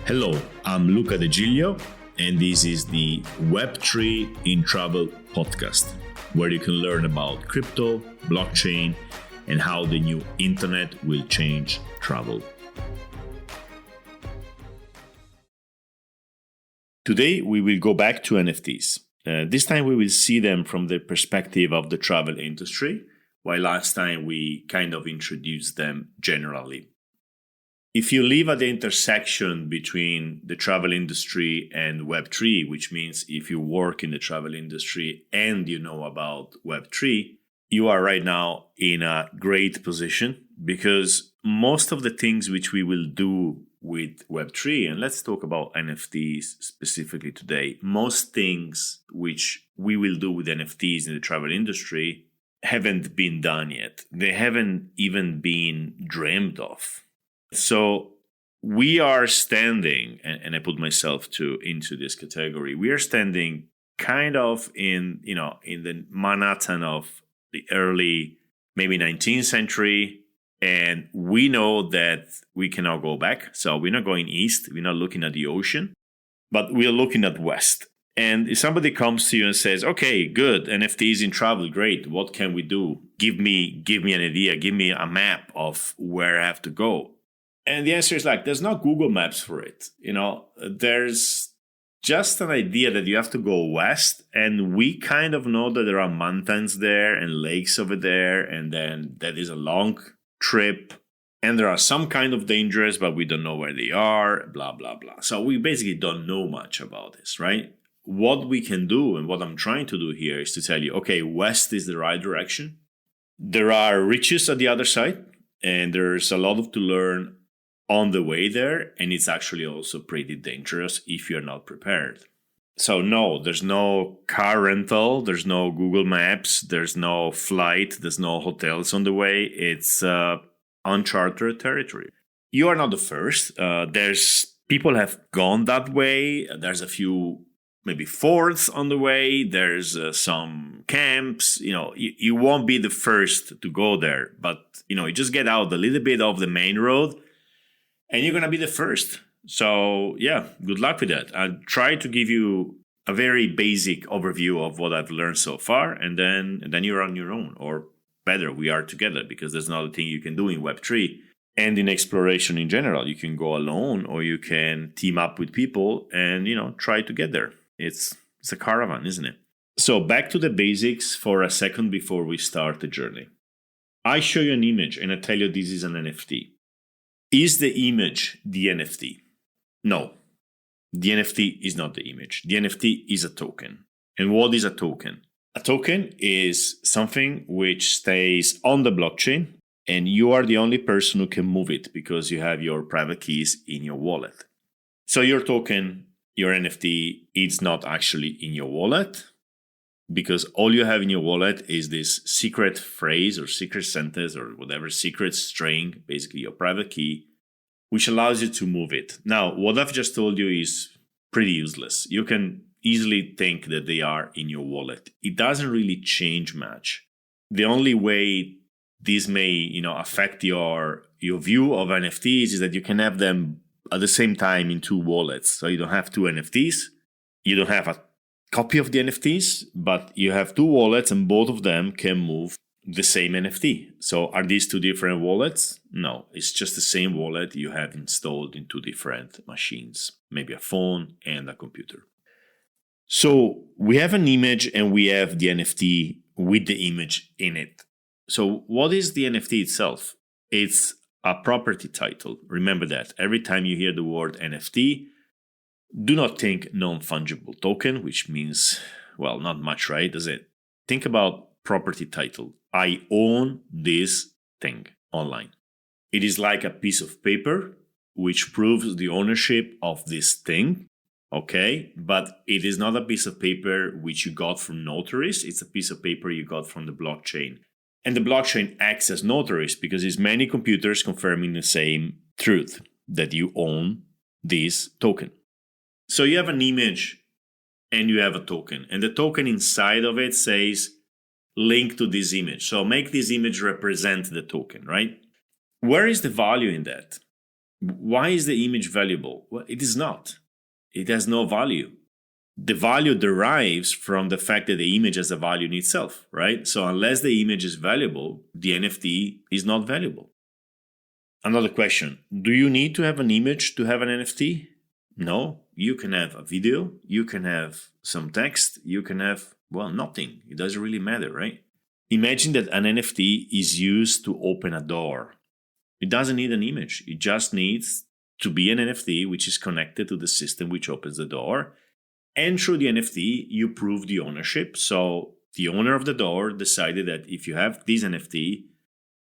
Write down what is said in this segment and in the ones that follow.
Hello, I'm Luca De Giglio, and this is the Web3 in Travel podcast, where you can learn about crypto, blockchain, and how the new internet will change travel. Today, we will go back to NFTs. This time, we will see them from the perspective of the travel industry, while last time we kind of introduced them generally. If you live at the intersection between the travel industry and Web3, which means if you work in the travel industry and you know about Web3, you are right now in a great position because most of the things which we will do with Web3, and let's talk about NFTs specifically today, most things which we will do with NFTs in the travel industry haven't been done yet. They haven't even been dreamed of. So we are standing, and I put myself into this category. We are standing kind of in the Manhattan of the early, maybe 19th century, and we know that we cannot go back. So we're not going east. We're not looking at the ocean, but we are looking at west. And if somebody comes to you and says, "Okay, good, NFTs in travel, great. What can we do? Give me an idea. Give me a map of where I have to go." And the answer is there's no Google Maps for it. There's just an idea that you have to go west. And we kind of know that there are mountains there and lakes over there. And then that is a long trip. And there are some kind of dangers, but we don't know where they are, blah, blah, blah. So we basically don't know much about this, right? What we can do and what I'm trying to do here is to tell you, okay, west is the right direction. There are riches at the other side. And there's a lot to learn on the way there, and it's actually also pretty dangerous if you're not prepared. So no, there's no car rental, there's no Google Maps, there's no flight, there's no hotels on the way. It's uncharted territory. You are not the first. There's people have gone that way. There's a few maybe forts on the way. There's some camps. You won't be the first to go there, but you just get out a little bit of the main road, and you're going to be the first. So, yeah, good luck with that. I'll try to give you a very basic overview of what I've learned so far, and then you're on your own. Or better, we are together, because there's another thing you can do in Web3 and in exploration in general. You can go alone, or you can team up with people and, try to get there. It's a caravan, isn't it? So back to the basics for a second before we start the journey. I show you an image and I tell you this is an NFT. Is the image the NFT? No, the NFT is not the image. The NFT is a token. And what is a token? A token is something which stays on the blockchain, and you are the only person who can move it because you have your private keys in your wallet. So your token, your NFT, is not actually in your wallet, because all you have in your wallet is this secret phrase or secret sentence or whatever, secret string, basically your private key, which allows you to move it. Now, what I've just told you is pretty useless. You can easily think that they are in your wallet. It doesn't really change much. The only way this may, affect your view of NFTs is that you can have them at the same time in two wallets. So you don't have two NFTs. You don't have a copy of the NFTs, but you have two wallets and both of them can move the same NFT. So are these two different wallets? No, it's just the same wallet you have installed in two different machines, maybe a phone and a computer. So we have an image and we have the NFT with the image in it. So what is the NFT itself? It's a property title. Remember that. Every time you hear the word NFT, do not think non-fungible token, which means, well, not much, right? Does it? Think about property title. I own this thing online. It is like a piece of paper which proves the ownership of this thing, okay? But it is not a piece of paper which you got from notaries. It's a piece of paper you got from the blockchain. And the blockchain acts as notaries because it's many computers confirming the same truth, that you own this token. So you have an image and you have a token, and the token inside of it says link to this image. So make this image represent the token, right? Where is the value in that? Why is the image valuable? Well, it is not. It has no value. The value derives from the fact that the image has a value in itself, right? So unless the image is valuable, the NFT is not valuable. Another question, do you need to have an image to have an NFT? No, you can have a video, you can have some text, you can have, well, nothing. It doesn't really matter, right? Imagine that an NFT is used to open a door. It doesn't need an image. It just needs to be an NFT which is connected to the system which opens the door. And through the NFT, you prove the ownership. So the owner of the door decided that if you have this NFT,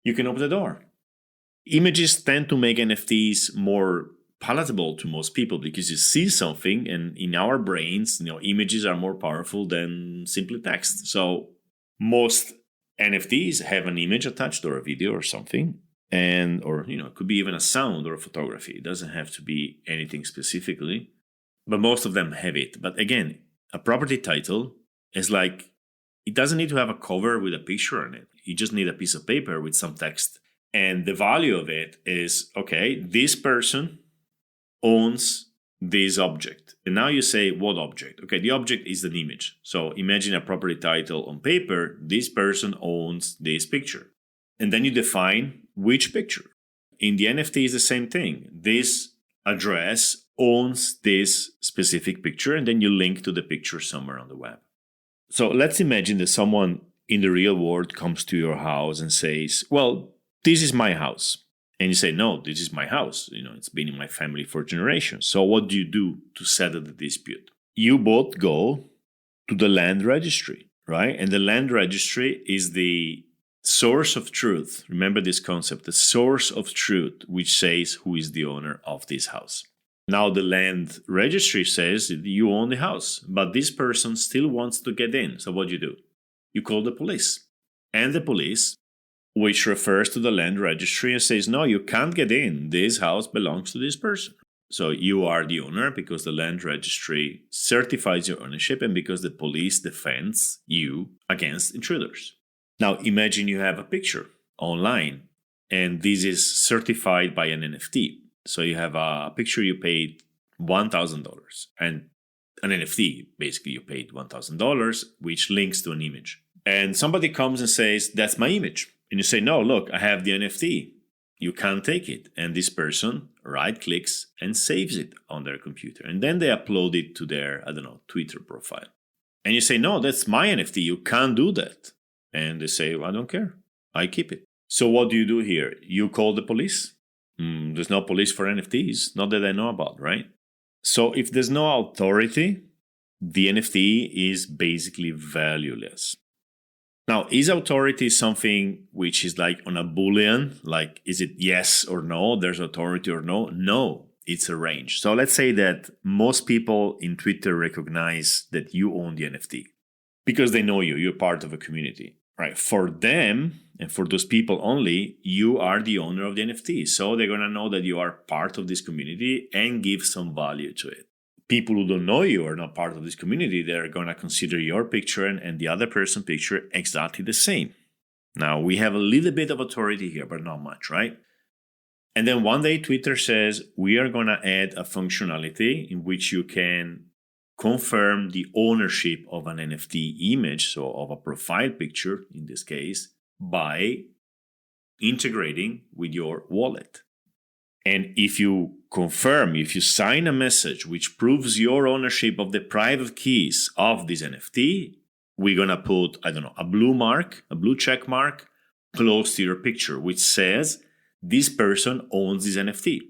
you can open the door. Images tend to make NFTs more palatable to most people because you see something, and in our brains, images are more powerful than simply text. So most NFTs have an image attached or a video or something, or it could be even a sound or a photography. It doesn't have to be anything specifically, but most of them have it. But again, a property title is like, it doesn't need to have a cover with a picture on it. You just need a piece of paper with some text. And the value of it is, okay, this person owns this object. And now you say, what object? Okay, the object is an image. So imagine a property title on paper, this person owns this picture. And then you define which picture. In the NFT is the same thing. This address owns this specific picture, and then you link to the picture somewhere on the web. So let's imagine that someone in the real world comes to your house and says, well, this is my house. And you say, no, this is my house. It's been in my family for generations. So what do you do to settle the dispute? You both go to the land registry, right? And the land registry is the source of truth. Remember this concept, the source of truth, which says who is the owner of this house. Now the land registry says that you own the house, but this person still wants to get in. So what do? You call the police. And the police, which refers to the land registry, and says, no, you can't get in. This house belongs to this person. So you are the owner because the land registry certifies your ownership and because the police defends you against intruders. Now imagine you have a picture online and this is certified by an NFT. So you have a picture you paid $1,000 and an NFT, basically you paid $1,000, which links to an image. And somebody comes and says, that's my image. And you say, no, look, I have the NFT. You can't take it. And this person right-clicks and saves it on their computer. And then they upload it to their, Twitter profile. And you say, no, that's my NFT. You can't do that. And they say, well, I don't care. I keep it. So what do you do here? You call the police? There's no police for NFTs. Not that I know about, right? So if there's no authority, the NFT is basically valueless. Now, is authority something which is like on a Boolean? Like, is it yes or no? There's authority or no? No, it's a range. So let's say that most people in Twitter recognize that you own the NFT because they know you. You're part of a community, right? For them, and for those people only, you are the owner of the NFT. So they're going to know that you are part of this community and give some value to it. People who don't know you are not part of this community, they're going to consider your picture and the other person's picture exactly the same. Now, we have a little bit of authority here, but not much, right? And then one day Twitter says, we are going to add a functionality in which you can confirm the ownership of an NFT image, so of a profile picture in this case, by integrating with your wallet. And if you confirm, if you sign a message which proves your ownership of the private keys of this NFT, we're going to put, a blue check mark close to your picture, which says this person owns this NFT.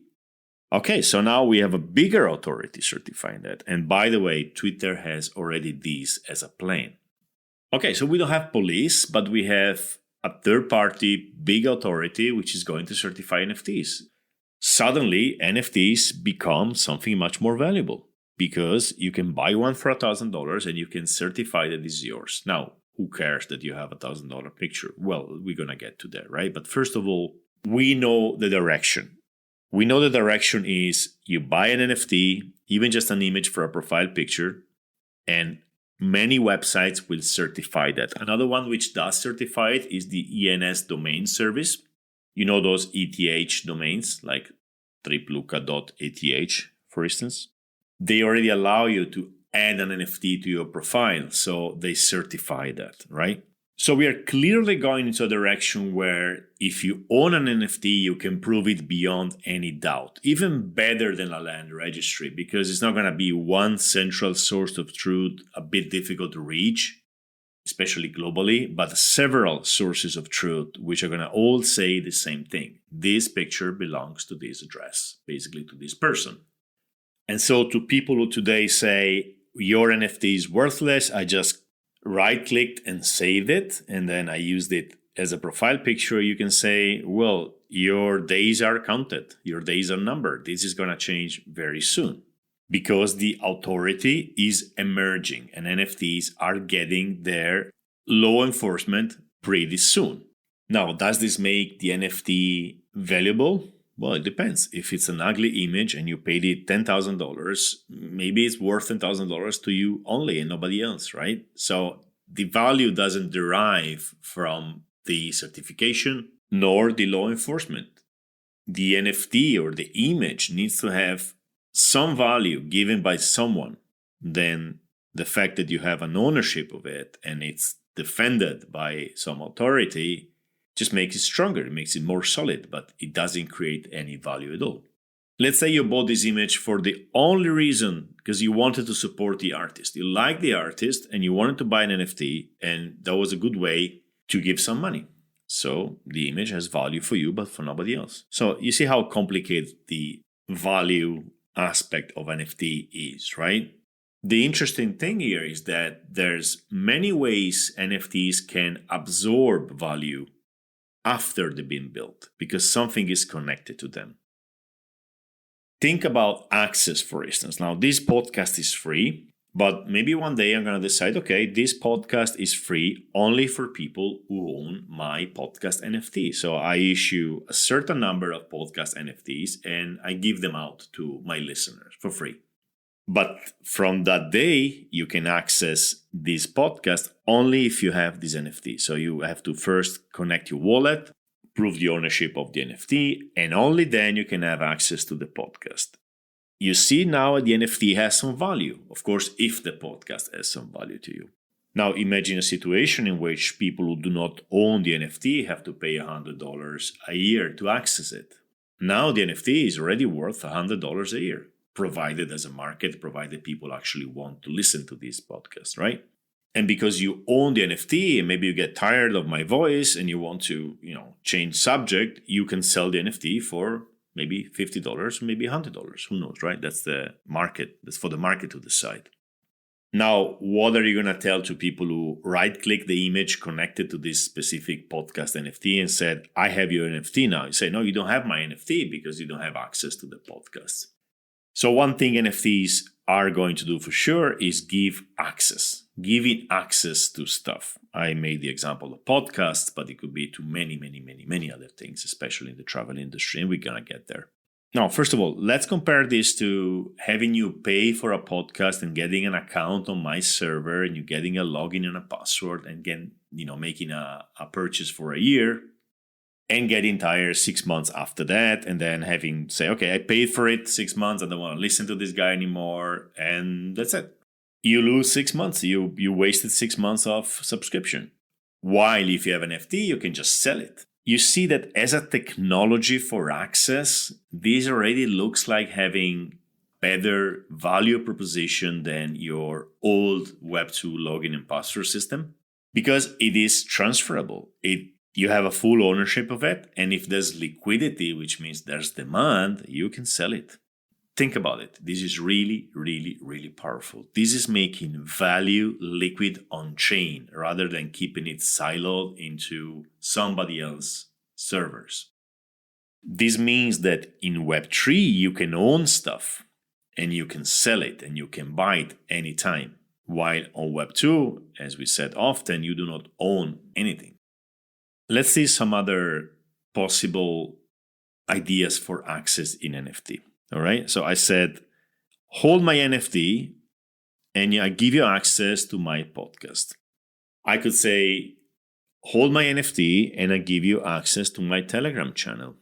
Okay, so now we have a bigger authority certifying that. And by the way, Twitter has already this as a plan. Okay, so we don't have police, but we have a third-party big authority which is going to certify NFTs. Suddenly, NFTs become something much more valuable because you can buy one for $1,000 and you can certify that it's yours. Now, who cares that you have $1,000 picture? Well, we're going to get to that, right? But first of all, we know the direction. We know the direction is you buy an NFT, even just an image for a profile picture, and many websites will certify that. Another one which does certify it is the ENS domain service. You know those ETH domains like tripluca.ath, for instance. They already allow you to add an NFT to your profile, so they certify that, right? So we are clearly going into a direction where if you own an NFT, you can prove it beyond any doubt, even better than a land registry, because it's not going to be one central source of truth, a bit difficult to reach, especially globally, but several sources of truth, which are going to all say the same thing. This picture belongs to this address, basically to this person. And so to people who today say, your NFT is worthless, I just right-clicked and saved it, and then I used it as a profile picture, you can say, well, your days are counted. Your days are numbered. This is going to change very soon because the authority is emerging and NFTs are getting their law enforcement pretty soon. Now, does this make the NFT valuable? Well, it depends. If it's an ugly image and you paid it $10,000, maybe it's worth $10,000 to you only and nobody else, right? So the value doesn't derive from the certification nor the law enforcement. The NFT or the image needs to have some value given by someone. Then the fact that you have an ownership of it and it's defended by some authority just makes it stronger, it makes it more solid, but it doesn't create any value at all. Let's say you bought this image for the only reason because you wanted to support the artist. You like the artist and you wanted to buy an NFT, and that was a good way to give some money. So the image has value for you, but for nobody else. So you see how complicated the value aspect of NFT is, right? The interesting thing here is that there's many ways NFTs can absorb value after they've been built because something is connected to them. Think about access, for instance. Now, this podcast is free, but maybe one day I'm going to decide, okay, this podcast is free only for people who own my podcast NFT. So I issue a certain number of podcast NFTs and I give them out to my listeners for free. But from that day, you can access this podcast only if you have this NFT. So you have to first connect your wallet, prove the ownership of the NFT, and only then you can have access to the podcast. You see now the NFT has some value, of course, if the podcast has some value to you. Now imagine a situation in which people who do not own the NFT have to pay $100 a year to access it. Now the NFT is already worth $100 a year. Provided as a market, provided people actually want to listen to this podcast, right? And because you own the NFT and maybe you get tired of my voice and you want to, change subject, you can sell the NFT for maybe $50, maybe $100. Who knows, right? That's the market. That's for the market to decide. Now, what are you going to tell to people who right-click the image connected to this specific podcast NFT and said, I have your NFT now? You say, no, you don't have my NFT because you don't have access to the podcast. So one thing NFTs are going to do for sure is give access, giving access to stuff. I made the example of podcasts, but it could be to many, many, many, many other things, especially in the travel industry, and we're going to get there. Now, first of all, let's compare this to having you pay for a podcast and getting an account on my server and you getting a login and a password and making a purchase for a year. And getting tired 6 months after that, and then having say, okay, I paid for it 6 months, I don't want to listen to this guy anymore, and that's it. You lose 6 months. You wasted 6 months of subscription. While if you have an NFT, you can just sell it. You see that as a technology for access, this already looks like having better value proposition than your old Web2 login and password system because it is transferable. You have a full ownership of it, and if there's liquidity, which means there's demand, you can sell it. Think about it. This is really, really, really powerful. This is making value liquid on chain rather than keeping it siloed into somebody else's servers. This means that in Web3, you can own stuff and you can sell it and you can buy it anytime. While on Web2, as we said often, you do not own anything. Let's see some other possible ideas for access in NFT. All right. So I said, hold my NFT and I give you access to my podcast. I could say, hold my NFT and I give you access to my Telegram channel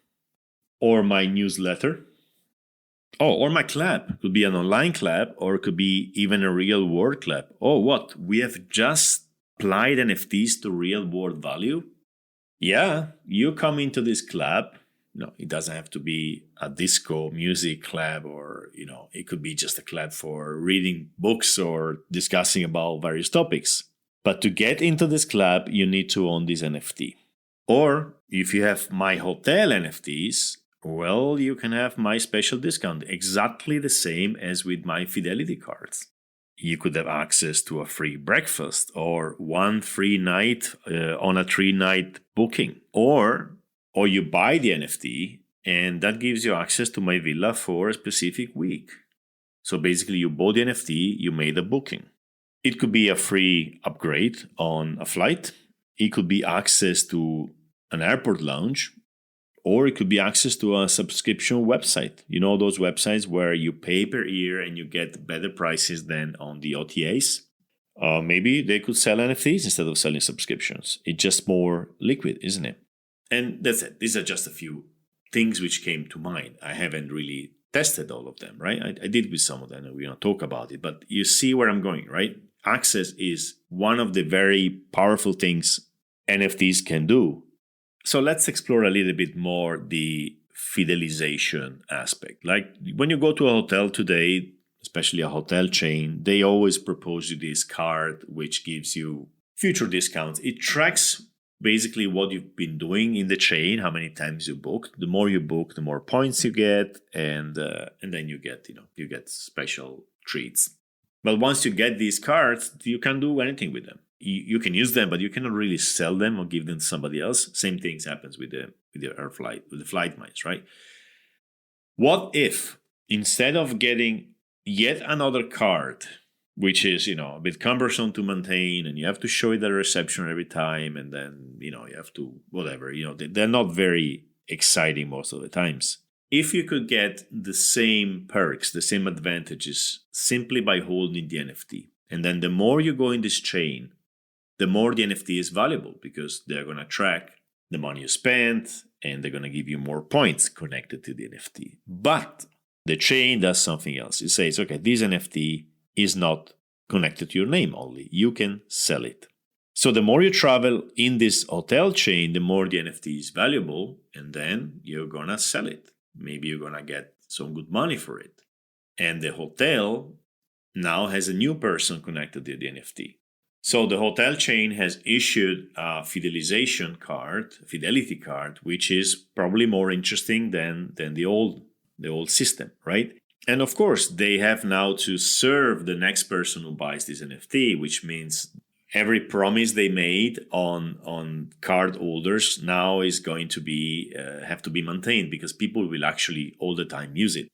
or my newsletter Oh, or my club. Could be an online club, or it could be even a real world club. Oh, what? We have just applied NFTs to real world value? Yeah, you come into this club. No, it doesn't have to be a disco music club, or, it could be just a club for reading books or discussing about various topics. But to get into this club, you need to own this NFT. Or if you have my hotel NFTs, well, you can have my special discount, exactly the same as with my Fidelity cards. You could have access to a free breakfast or one free night on a 3-night booking. Or you buy the NFT and that gives you access to my villa for a specific week. So basically you bought the NFT, you made a booking. It could be a free upgrade on a flight. It could be access to an airport lounge, or it could be access to a subscription website. You know, those websites where you pay per year and you get better prices than on the OTAs. Maybe they could sell NFTs instead of selling subscriptions. It's just more liquid, isn't it? And that's it. These are just a few things which came to mind. I haven't really tested all of them, right? I did with some of them, and we're going to talk about it. But you see where I'm going, right? Access is one of the very powerful things NFTs can do. So let's explore a little bit more the fidelization aspect. Like when you go to a hotel today, especially a hotel chain, they always propose you this card which gives you future discounts. It tracks basically what you've been doing in the chain, how many times you booked. The more you book, the more points you get, and then you get special treats. But once you get these cards, you can't do anything with them. You can use them, but you cannot really sell them or give them to somebody else. Same things happens with the flight miles, right? What if instead of getting yet another card, which is a bit cumbersome to maintain, and you have to show it at a reception every time, and then you have to whatever, they're not very exciting most of the times. If you could get the same perks, the same advantages simply by holding the NFT, and then the more you go in this chain, the more the NFT is valuable because they're going to track the money you spent and they're going to give you more points connected to the NFT. But the chain does something else. It says, okay, this NFT is not connected to your name only. You can sell it. So the more you travel in this hotel chain, the more the NFT is valuable, and then you're going to sell it. Maybe you're going to get some good money for it. And the hotel now has a new person connected to the NFT. So the hotel chain has issued a fidelity card, which is probably more interesting than the old system, right? And of course, they have now to serve the next person who buys this NFT, which means every promise they made on card holders now is going to be have to be maintained because people will actually all the time use it.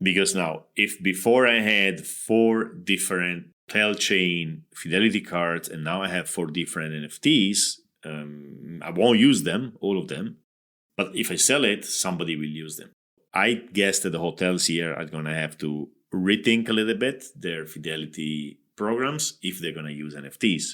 Because now, if before I had 4 different hotel chain fidelity cards and now I have 4 different NFTs, I won't use them, all of them. But if I sell it, somebody will use them. I guess that the hotels here are going to have to rethink a little bit their fidelity programs if they're going to use NFTs.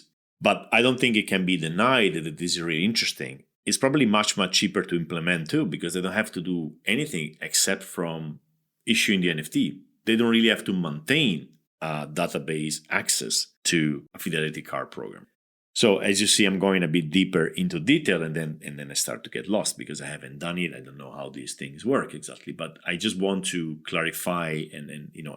But I don't think it can be denied that this is really interesting. It's probably much, much cheaper to implement too because they don't have to do anything except from issuing the NFT. They don't really have to maintain database access to a fidelity card program. So as you see, I'm going a bit deeper into detail and then I start to get lost because I haven't done it. I don't know how these things work exactly, but I just want to clarify and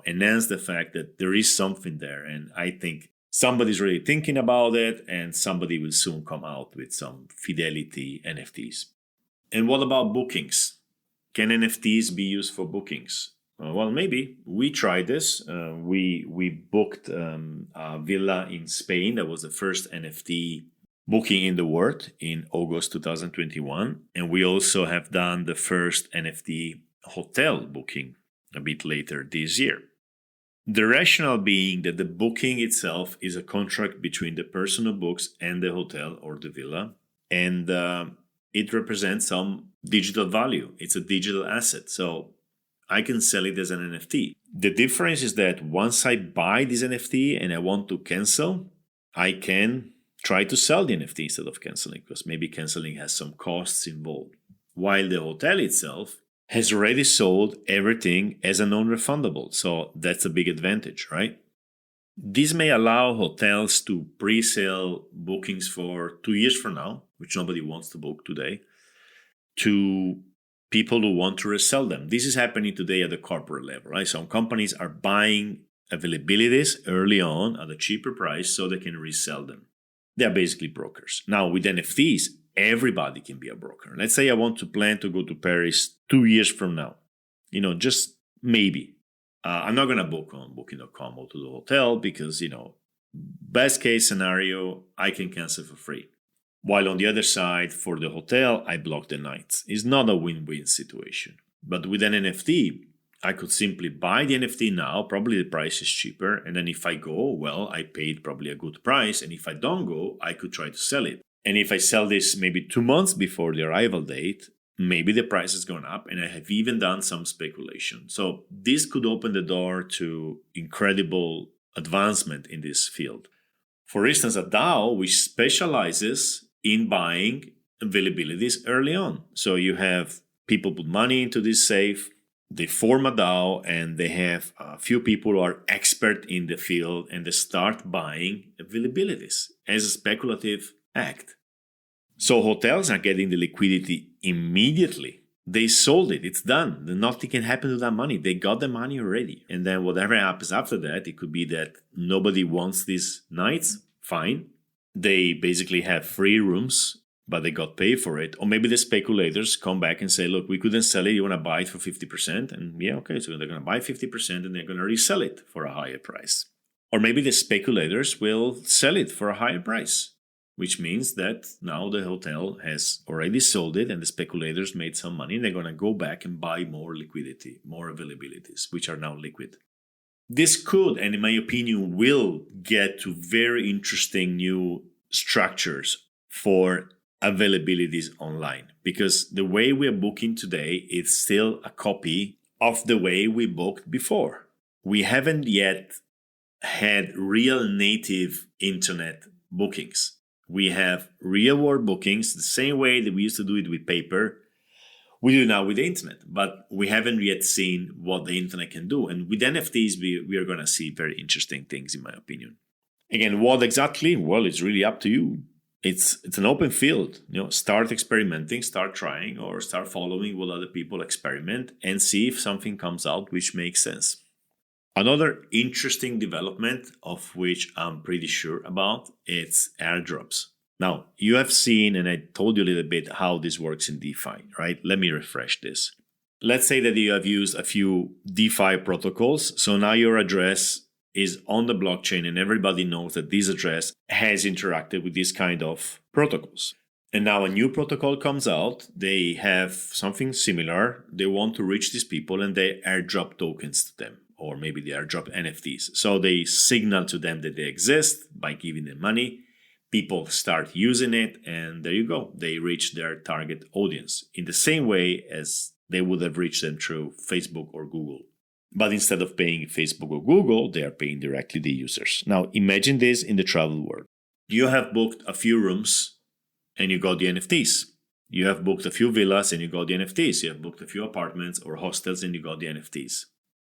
enhance the fact that there is something there. And I think somebody's really thinking about it and somebody will soon come out with some fidelity NFTs. And what about bookings? Can NFTs be used for bookings? Well, maybe. We tried this. We booked a villa in Spain. That was the first NFT booking in the world in August 2021. And we also have done the first NFT hotel booking a bit later this year. The rationale being that the booking itself is a contract between the person who books and the hotel or the villa. And it represents some digital value. It's a digital asset. So I can sell it as an NFT. The difference is that once I buy this NFT and I want to cancel, I can try to sell the NFT instead of canceling because maybe canceling has some costs involved. While the hotel itself has already sold everything as a non-refundable. So that's a big advantage, right? This may allow hotels to pre-sale bookings for 2 years from now, which nobody wants to book today, to people who want to resell them. This is happening today at the corporate level, right? Some companies are buying availabilities early on at a cheaper price so they can resell them. They are basically brokers. Now with NFTs, everybody can be a broker. Let's say I want to plan to go to Paris 2 years from now. Just maybe. I'm not going to book on Booking.com or to the hotel because, best case scenario, I can cancel for free. While on the other side, for the hotel, I block the nights. It's not a win-win situation. But with an NFT, I could simply buy the NFT now. Probably the price is cheaper. And then if I go, well, I paid probably a good price. And if I don't go, I could try to sell it. And if I sell this maybe 2 months before the arrival date, maybe the price has gone up and I have even done some speculation. So this could open the door to incredible advancement in this field. For instance, a DAO which specializes in buying availabilities early on. So you have people put money into this safe, they form a DAO, and they have a few people who are expert in the field, and they start buying availabilities as a speculative act. So hotels are getting the liquidity immediately. They sold it. It's done. Nothing can happen to that money. They got the money already. And then whatever happens after that, it could be that nobody wants these nights. Fine. They basically have free rooms, but they got paid for it. Or maybe the speculators come back and say, look, we couldn't sell it. You want to buy it for 50%? And yeah, okay. So they're going to buy 50% and they're going to resell it for a higher price. Or maybe the speculators will sell it for a higher price, which means that now the hotel has already sold it and the speculators made some money and they're going to go back and buy more liquidity, more availabilities, which are now liquid. This could, and in my opinion, will get to very interesting new structures for availabilities online, because the way we're booking today is still a copy of the way we booked before. We haven't yet had real native internet bookings. We have real world bookings the same way that we used to do it with paper. We do now with the internet, but we haven't yet seen what the internet can do. And with NFTs, we are going to see very interesting things, in my opinion. Again, what exactly? Well, it's really up to you. It's an open field. Start experimenting, start trying, or start following what other people experiment and see if something comes out which makes sense. Another interesting development of which I'm pretty sure about, it's airdrops. Now, you have seen, and I told you a little bit how this works in DeFi, right? Let me refresh this. Let's say that you have used a few DeFi protocols. So now your address is on the blockchain and everybody knows that this address has interacted with these kind of protocols. And now a new protocol comes out. They have something similar. They want to reach these people and they airdrop tokens to them. Or maybe they airdrop NFTs. So they signal to them that they exist by giving them money. People start using it, and there you go. They reach their target audience in the same way as they would have reached them through Facebook or Google. But instead of paying Facebook or Google, they are paying directly the users. Now, imagine this in the travel world. You have booked a few rooms, and you got the NFTs. You have booked a few villas, and you got the NFTs. You have booked a few apartments or hostels, and you got the NFTs.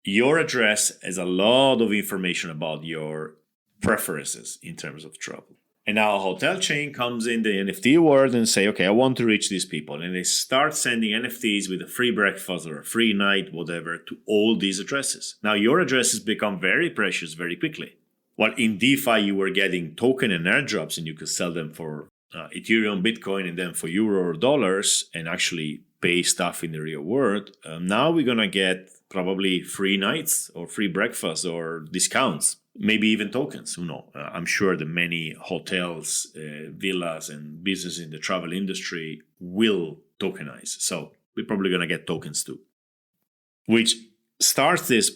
Your address has a lot of information about your preferences in terms of travel. And now a hotel chain comes in the NFT world and say, okay, I want to reach these people. And they start sending NFTs with a free breakfast or a free night, whatever, to all these addresses. Now your addresses become very precious very quickly. While in DeFi, you were getting token and airdrops and you could sell them for Ethereum, Bitcoin, and then for euro or dollars and actually pay stuff in the real world. Now we're going to get probably free nights or free breakfasts or discounts. Maybe even tokens, who knows? I'm sure that many hotels, villas, and businesses in the travel industry will tokenize. So we're probably going to get tokens too. Which starts this,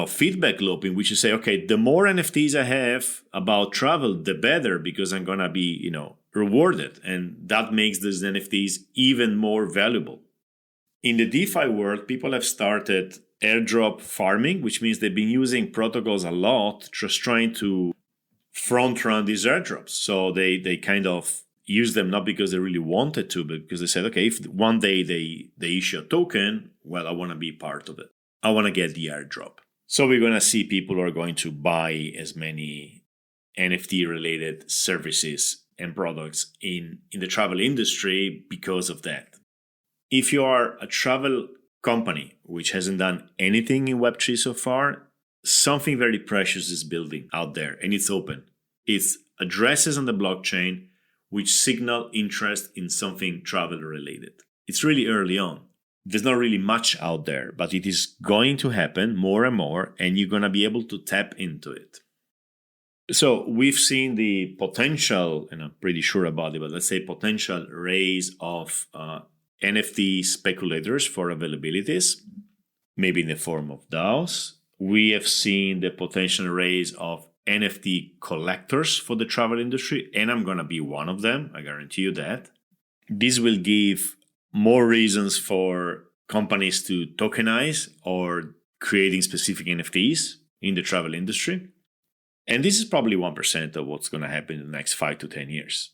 feedback loop in which you say, okay, the more NFTs I have about travel, the better, because I'm going to be, rewarded. And that makes these NFTs even more valuable. In the DeFi world, people have started airdrop farming, which means they've been using protocols a lot, just trying to front run these airdrops. So they kind of use them not because they really wanted to, but because they said, okay, if one day they issue a token, well, I want to be part of it. I want to get the airdrop. So we're going to see people who are going to buy as many NFT related services and products in the travel industry because of that. If you are a travel company which hasn't done anything in Web3 so far, something very precious is building out there, and it's open. It's addresses on the blockchain which signal interest in something travel related. It's really early on. There's not really much out there, but it is going to happen more and more, and you're going to be able to tap into it. So we've seen the potential, and I'm pretty sure about it, but let's say potential raise of NFT speculators for availabilities, maybe in the form of DAOs. We have seen the potential raise of NFT collectors for the travel industry, and I'm going to be one of them. I guarantee you that. This will give more reasons for companies to tokenize or creating specific NFTs in the travel industry. And this is probably 1% of what's going to happen in the next 5 to 10 years.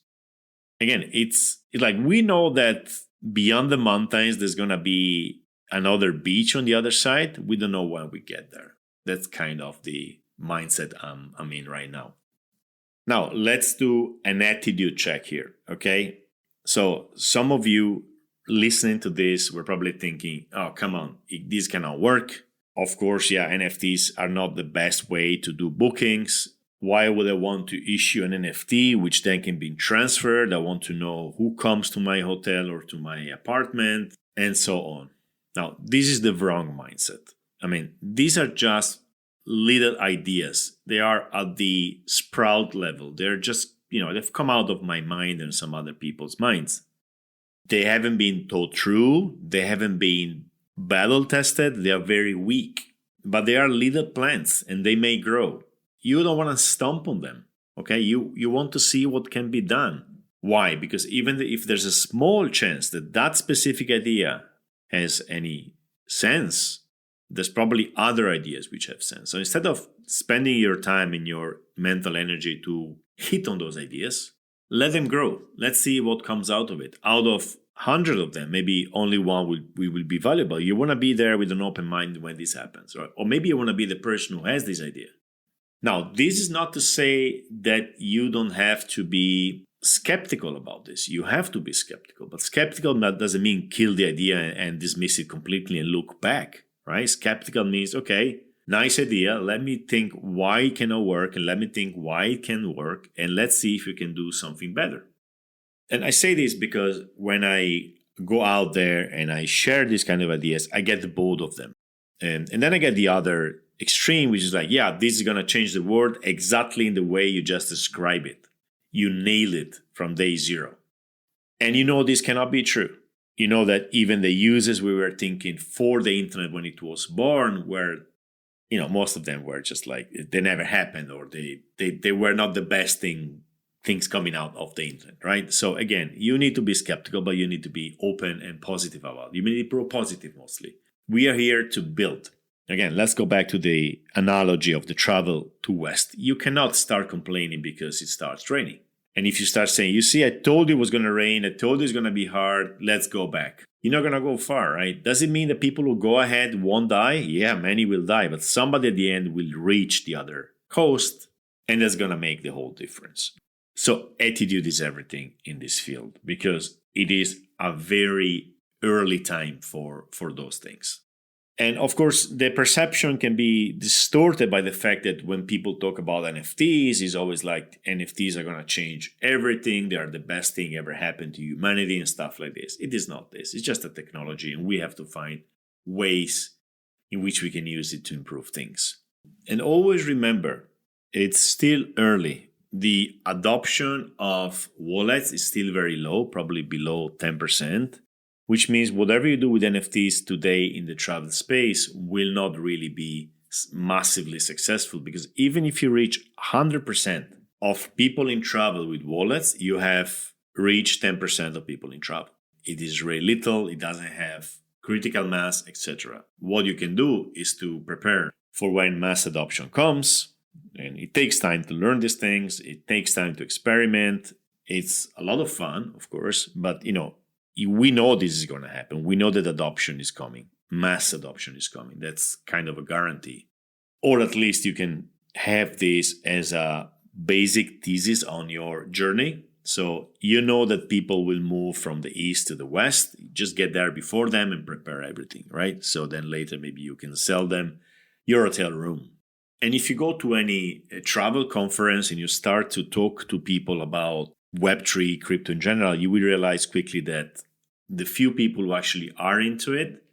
Again, it's like we know that beyond the mountains, there's going to be another beach on the other side. We don't know when we get there. That's kind of the mindset I'm in right now. Now, let's do an attitude check here, okay? So some of you listening to this were probably thinking, oh, come on, this cannot work. Of course, yeah, NFTs are not the best way to do bookings. Why would I want to issue an NFT, which then can be transferred? I want to know who comes to my hotel or to my apartment, and so on. Now, this is the wrong mindset. I mean, these are just little ideas. They are at the sprout level. They're just, they've come out of my mind and some other people's minds. They haven't been thought through. They haven't been battle tested. They are very weak, but they are little plants and they may grow. You don't want to stomp on them, okay? You want to see what can be done. Why? Because even if there's a small chance that specific idea has any sense, there's probably other ideas which have sense. So instead of spending your time and your mental energy to hit on those ideas, let them grow. Let's see what comes out of it. Out of 100 of them, maybe only one will be valuable. You want to be there with an open mind when this happens, right? Or maybe you want to be the person who has this idea. Now, this is not to say that you don't have to be skeptical about this. You have to be skeptical, but skeptical doesn't mean kill the idea and dismiss it completely and look back, right? Skeptical means, okay, nice idea. Let me think why it cannot work, and let me think why it can work, and let's see if we can do something better. And I say this because when I go out there and I share these kind of ideas, I get both of them. And then I get the other extreme, which is like, yeah, this is going to change the world exactly in the way you just describe it. You nail it from day zero. And this cannot be true. You know that even the uses we were thinking for the internet when it was born were, most of them were just like, they never happened, or they were not the best things coming out of the internet, right? So again, you need to be skeptical, but you need to be open and positive about it. You need to be positive mostly. We are here to build. Again, let's go back to the analogy of the travel to West. You cannot start complaining because it starts raining. And if you start saying, you see, I told you it was going to rain, I told you it's going to be hard, let's go back. You're not going to go far, right? Does it mean that people who go ahead won't die? Yeah, many will die, but somebody at the end will reach the other coast, and that's going to make the whole difference. So attitude is everything in this field, because it is a very early time for those things. And of course, the perception can be distorted by the fact that when people talk about NFTs, it's always like NFTs are going to change everything. They are the best thing ever happened to humanity and stuff like this. It is not this. It's just a technology, and we have to find ways in which we can use it to improve things. And always remember, it's still early. The adoption of wallets is still very low, probably below 10%. Which means whatever you do with NFTs today in the travel space will not really be massively successful, because even if you reach 100% of people in travel with wallets, you have reached 10% of people in travel. It is very little, it doesn't have critical mass, etc. What you can do is to prepare for when mass adoption comes, and it takes time to learn these things, it takes time to experiment, It's a lot of fun, of course, but we know this is going to happen. We know that adoption is coming. Mass adoption is coming. That's kind of a guarantee. Or at least you can have this as a basic thesis on your journey. So you know that people will move from the east to the west. Just get there before them and prepare everything, right? So then later maybe you can sell them your hotel room. And if you go to any travel conference and you start to talk to people about Web3, crypto in general, you will realize quickly that the few people who actually are into it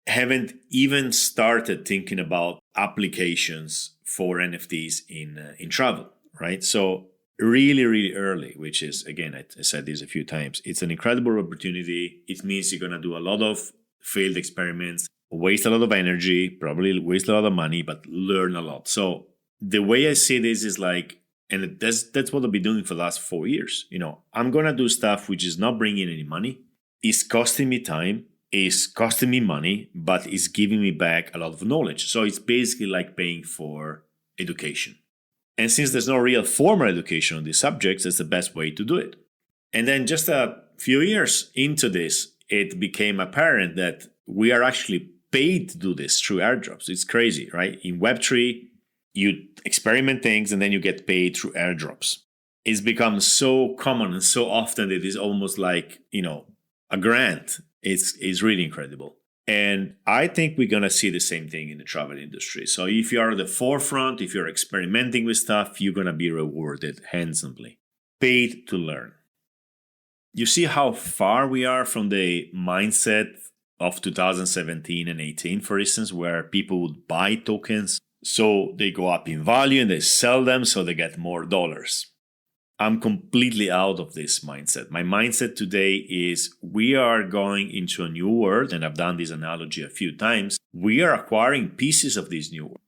haven't even started thinking about applications for NFTs in travel, right? So really, really early, which is, again, I said this a few times, it's an incredible opportunity. It means you're going to do a lot of failed experiments, waste a lot of energy, probably waste a lot of money, but learn a lot. So the way I see this is like, and that's what I've been doing for the last 4 years. I'm going to do stuff which is not bringing any money, is costing me time, is costing me money, but is giving me back a lot of knowledge. So it's basically like paying for education. And since there's no real formal education on these subjects, that's the best way to do it. And then just a few years into this, it became apparent that we are actually paid to do this through airdrops. It's crazy, right? In Web3, you experiment things and then you get paid through airdrops. It's become so common and so often that it's almost like, a grant. It's really incredible. And I think we're going to see the same thing in the travel industry. So if you are at the forefront, if you're experimenting with stuff, you're going to be rewarded handsomely. Paid to learn. You see how far we are from the mindset of 2017 and 18, for instance, where people would buy tokens so they go up in value and they sell them so they get more dollars. I'm completely out of this mindset. My mindset today is we are going into a new world, and I've done this analogy a few times. We are acquiring pieces of this new world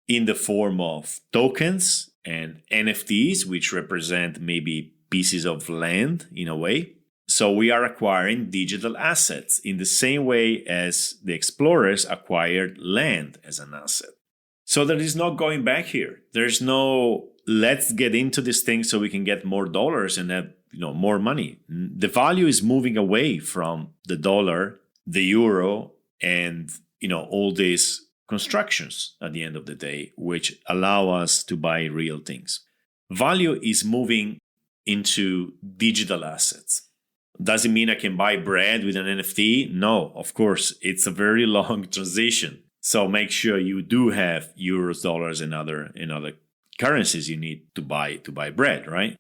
in the form of tokens and NFTs, which represent maybe pieces of land in a way. So we are acquiring digital assets in the same way as the explorers acquired land as an asset. So there is no going back here. There's no let's get into this thing so we can get more dollars and have more money. The value is moving away from the dollar, the euro, and all these constructions at the end of the day, which allow us to buy real things. Value is moving into digital assets. Does it mean I can buy bread with an NFT? No, of course, it's a very long transition. So make sure you do have euros, dollars, and other currencies you need to buy bread, right?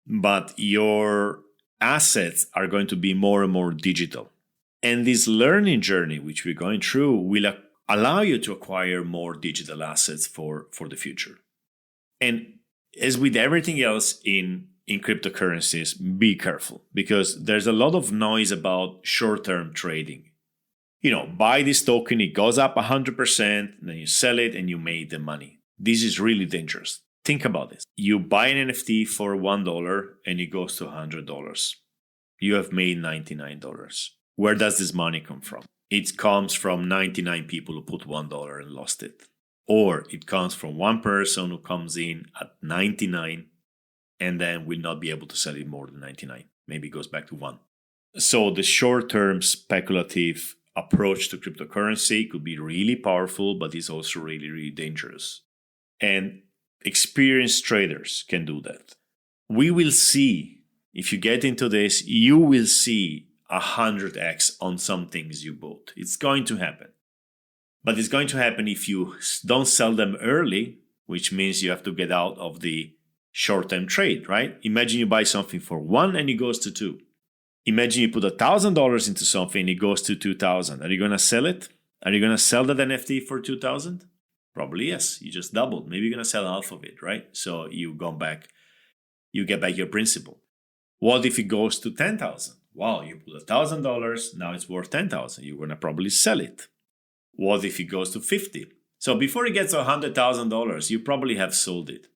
But your assets are going to be more and more digital. And this learning journey, which we're going through, will allow you to acquire more digital assets for the future. And as with everything else in cryptocurrencies, be careful because there's a lot of noise about short-term trading. Buy this token, it goes up 100%, then you sell it and you made the money. This is really dangerous. Think about this. You buy an NFT for $1 and it goes to $100. You have made $99. Where does this money come from? It comes from 99 people who put $1 and lost it. Or it comes from one person who comes in at 99 and then will not be able to sell it more than 99. Maybe it goes back to 1. So the short-term speculative approach to cryptocurrency could be really powerful, but it's also really, really dangerous. And experienced traders can do that. We will see, if you get into this, you will see 100x on some things you bought. It's going to happen. But it's going to happen if you don't sell them early, which means you have to get out of the short-term trade, right? Imagine you buy something for 1 and it goes to 2. Imagine you put $1,000 into something and it goes to 2,000. Are you going to sell it? Are you going to sell that NFT for 2,000? Probably yes. You just doubled. Maybe you're going to sell half of it, right? So you get back your principal. What if it goes to 10,000? Wow, you put $1,000. Now it's worth 10,000. You're going to probably sell it. What if it goes to 50? So before it gets to $100,000, you probably have sold it.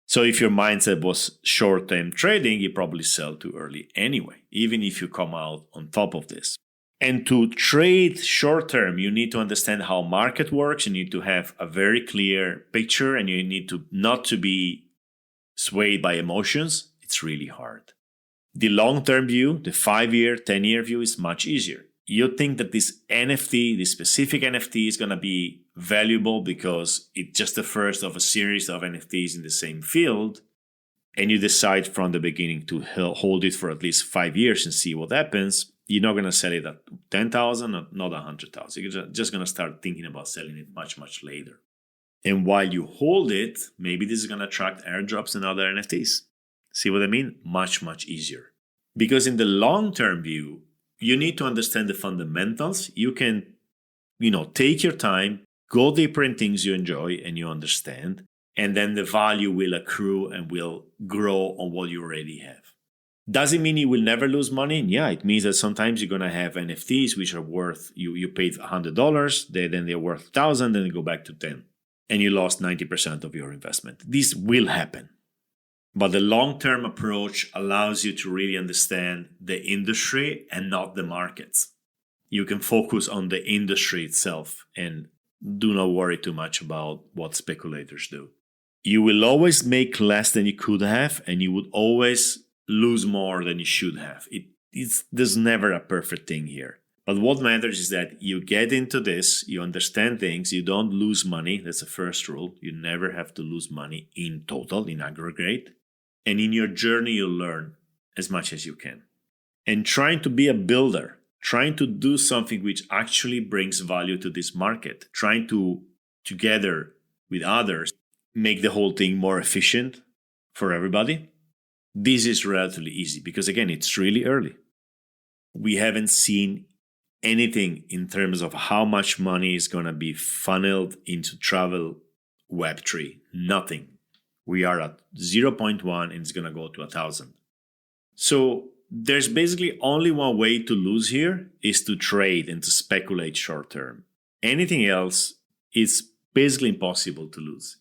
So if your mindset was short-term trading, you probably sell too early anyway, even if you come out on top of this. And to trade short-term, you need to understand how market works. You need to have a very clear picture and you need to not to be swayed by emotions. It's really hard. The long-term view, the 5-year, 10-year view is much easier. You think that this NFT, this specific NFT is going to be valuable because it's just the first of a series of NFTs in the same field, and you decide from the beginning to hold it for at least 5 years and see what happens. You're not going to sell it at 10,000 or not 100,000. You're just going to start thinking about selling it much, much later. And while you hold it, maybe this is going to attract airdrops and other NFTs. See what I mean? Much, much easier. Because in the long-term view, you need to understand the fundamentals. You can, take your time, go deeper in things you enjoy and you understand, and then the value will accrue and will grow on what you already have. Does it mean you will never lose money? Yeah, it means that sometimes you're going to have NFTs which are worth, you paid $100, then they're worth $1,000, then they go back to 10, and you lost 90% of your investment. This will happen. But the long-term approach allows you to really understand the industry and not the markets. You can focus on the industry itself and do not worry too much about what speculators do. You will always make less than you could have, and you would always lose more than you should have. There's never a perfect thing here. But what matters is that you get into this, you understand things, you don't lose money. That's the first rule. You never have to lose money in total, in aggregate. And in your journey, you learn as much as you can. And trying to be a builder, trying to do something which actually brings value to this market, trying to, together with others, make the whole thing more efficient for everybody. This is relatively easy because, again, it's really early. We haven't seen anything in terms of how much money is going to be funneled into travel Web3. Nothing. We are at 0.1 and it's going to go to 1,000. So there's basically only one way to lose here is to trade and to speculate short term. Anything else is basically impossible to lose.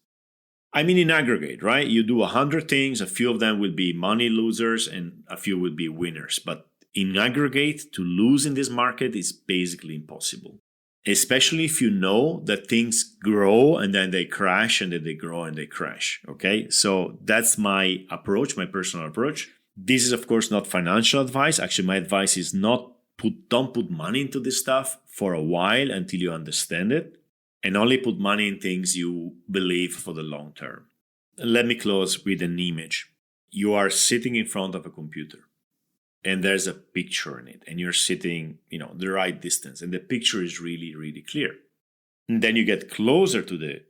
I mean, in aggregate, right? You do 100 things, a few of them will be money losers and a few will be winners. But in aggregate, to lose in this market is basically impossible. Especially if you know that things grow and then they crash and then they grow and they crash. Okay, so that's my approach, my personal approach. This is, of course, not financial advice. Actually, my advice is don't put money into this stuff for a while until you understand it, and only put money in things you believe for the long term. Let me close with an image. You are sitting in front of a computer, and there's a picture in it, and you're sitting, the right distance, and the picture is really, really clear. And then you get closer to the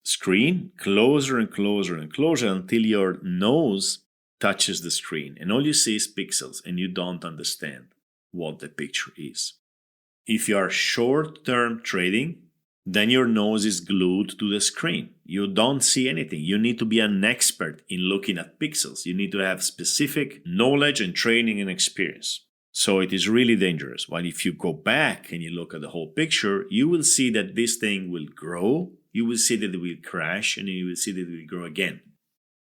screen, closer and closer and closer until your nose touches the screen, and all you see is pixels, and you don't understand what the picture is. If you are short-term trading, then your nose is glued to the screen. You don't see anything. You need to be an expert in looking at pixels. You need to have specific knowledge and training and experience. So it is really dangerous. While if you go back and you look at the whole picture, you will see that this thing will grow. You will see that it will crash, and you will see that it will grow again.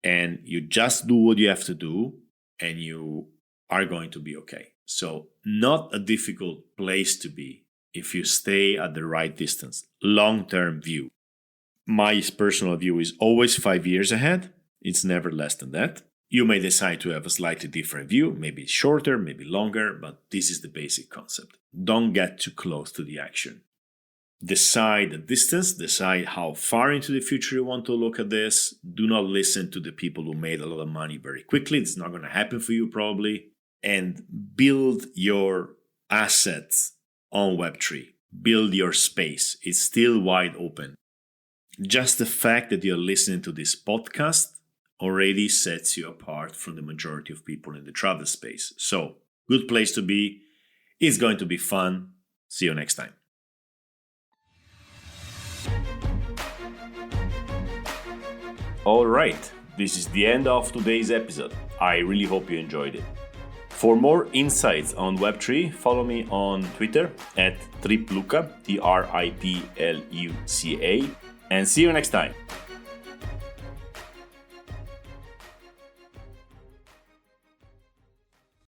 And you just do what you have to do, and you are going to be okay. So not a difficult place to be if you stay at the right distance. Long-term view. My personal view is always 5 years ahead. It's never less than that. You may decide to have a slightly different view, maybe shorter, maybe longer, but this is the basic concept. Don't get too close to the action. Decide the distance, decide how far into the future you want to look at this. Do not listen to the people who made a lot of money very quickly. It's not going to happen for you probably. And build your assets on Web3. Build your space. It's still wide open. Just the fact that you're listening to this podcast already sets you apart from the majority of people in the travel space. So, good place to be. It's going to be fun. See you next time. All right, this is the end of today's episode. I really hope you enjoyed it. For more insights on Web3, follow me on Twitter at tripluca, TRIPLUCA, and see you next time.